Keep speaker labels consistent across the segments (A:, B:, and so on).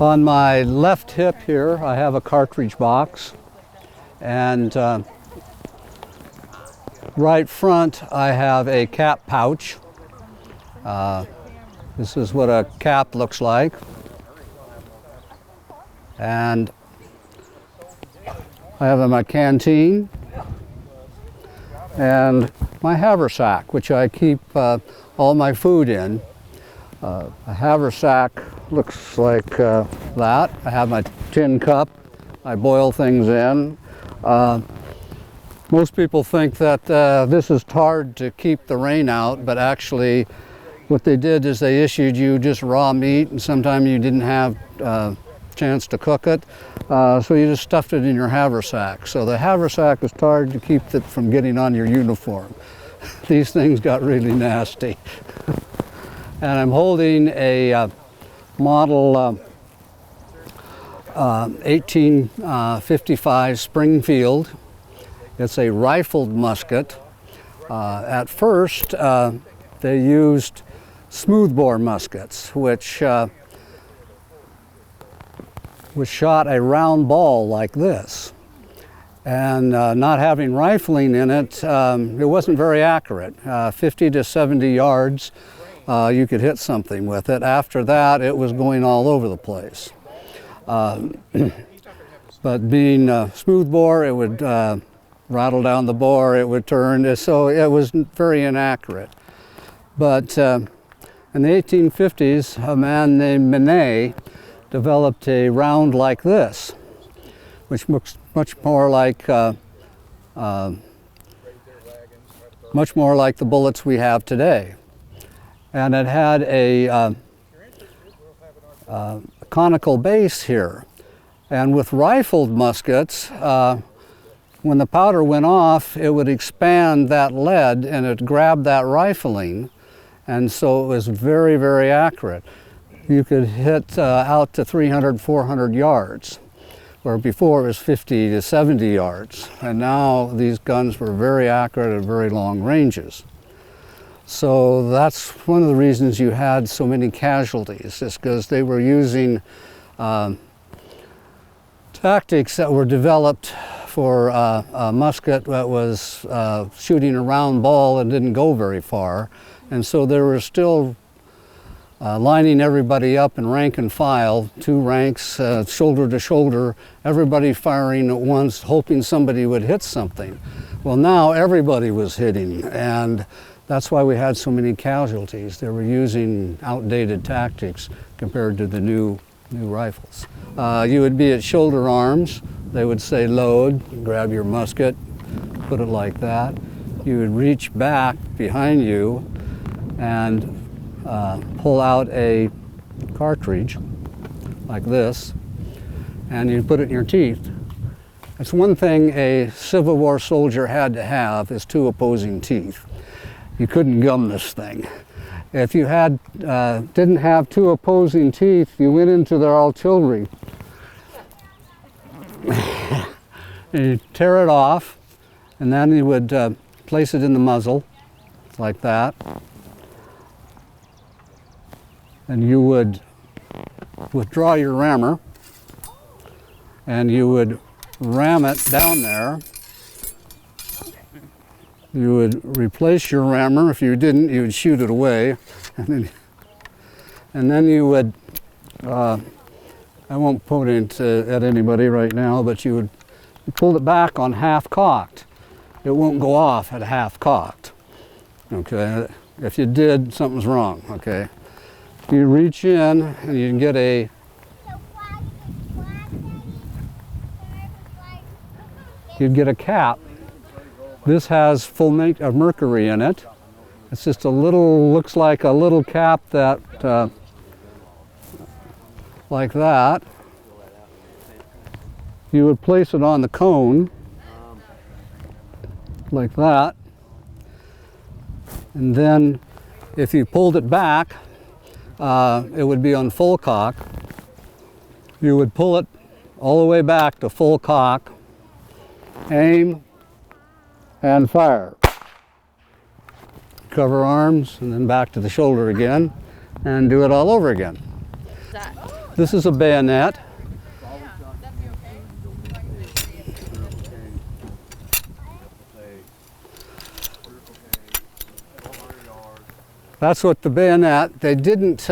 A: On my left hip here, I have a cartridge box, and right front I have a cap pouch. This is what a cap looks like. And I have my canteen and my haversack, which I keep all my food in. A haversack looks like that. I have my tin cup. I boil things in. Most people think that this is tarred to keep the rain out, but actually what they did is they issued you just raw meat, and sometimes you didn't have a chance to cook it, so you just stuffed it in your haversack. So the haversack is tarred to keep it from getting on your uniform. These things got really nasty. And I'm holding a model 1855 Springfield. It's a rifled musket. At first, they used smoothbore muskets, which shot a round ball like this. And not having rifling in it, it wasn't very accurate. 50 to 70 yards. You could hit something with it. After that, it was going all over the place. But being smoothbore, it would rattle down the bore, it would turn, so it was very inaccurate. But in the 1850s, a man named Minet developed a round like this, which looks much more like the bullets we have today. And it had a conical base here. And with rifled muskets, when the powder went off, it would expand that lead and it grabbed that rifling. And so it was very, very accurate. You could hit out to 300, 400 yards, where before it was 50 to 70 yards. And now these guns were very accurate at very long ranges. So that's one of the reasons you had so many casualties, is because they were using tactics that were developed for a musket that was shooting a round ball and didn't go very far. And so they were still lining everybody up in rank and file, two ranks, shoulder to shoulder, everybody firing at once, hoping somebody would hit something. Well, now everybody was hitting, and that's why we had so many casualties. They were using outdated tactics compared to the new rifles. You would be at shoulder arms. They would say load, grab your musket, put it like that. You would reach back behind you and pull out a cartridge like this, and you put it in your teeth. That's one thing a Civil War soldier had to have, is two opposing teeth. You couldn't gum this thing. If you didn't have two opposing teeth, you went into their artillery. And you tear it off, and then you would place it in the muzzle, like that. And you would withdraw your rammer, and you would ram it down there. You would replace your rammer. If you didn't, you would shoot it away. And then you would, I won't point it at anybody right now, but you pull it back on half cocked. It won't go off at half cocked. Okay, if you did, something's wrong, okay? You reach in and you can get you'd get a cap. This has full of mercury in it. It's just looks like a little cap that, like that. You would place it on the cone, like that. And then if you pulled it back, it would be on full cock. You would pull it all the way back to full cock, aim, and fire. Cover arms, and then back to the shoulder again, and do it all over again. This is a bayonet. That's what the bayonet, they didn't,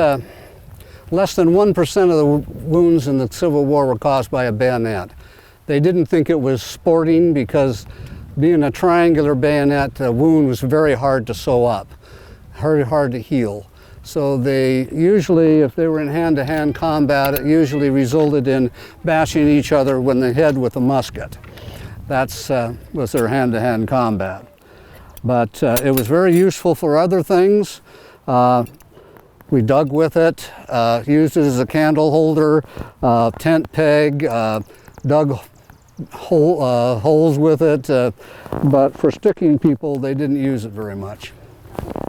A: less than 1% of the wounds in the Civil War were caused by a bayonet. They didn't think it was sporting because being a triangular bayonet, the wound was very hard to sew up, very hard to heal. So they usually, if they were in hand-to-hand combat, it usually resulted in bashing each other in the head with a musket. That's was their hand-to-hand combat. But it was very useful for other things. We dug with it, used it as a candle holder, tent peg, dug holes with it, but for sticking people, they didn't use it very much.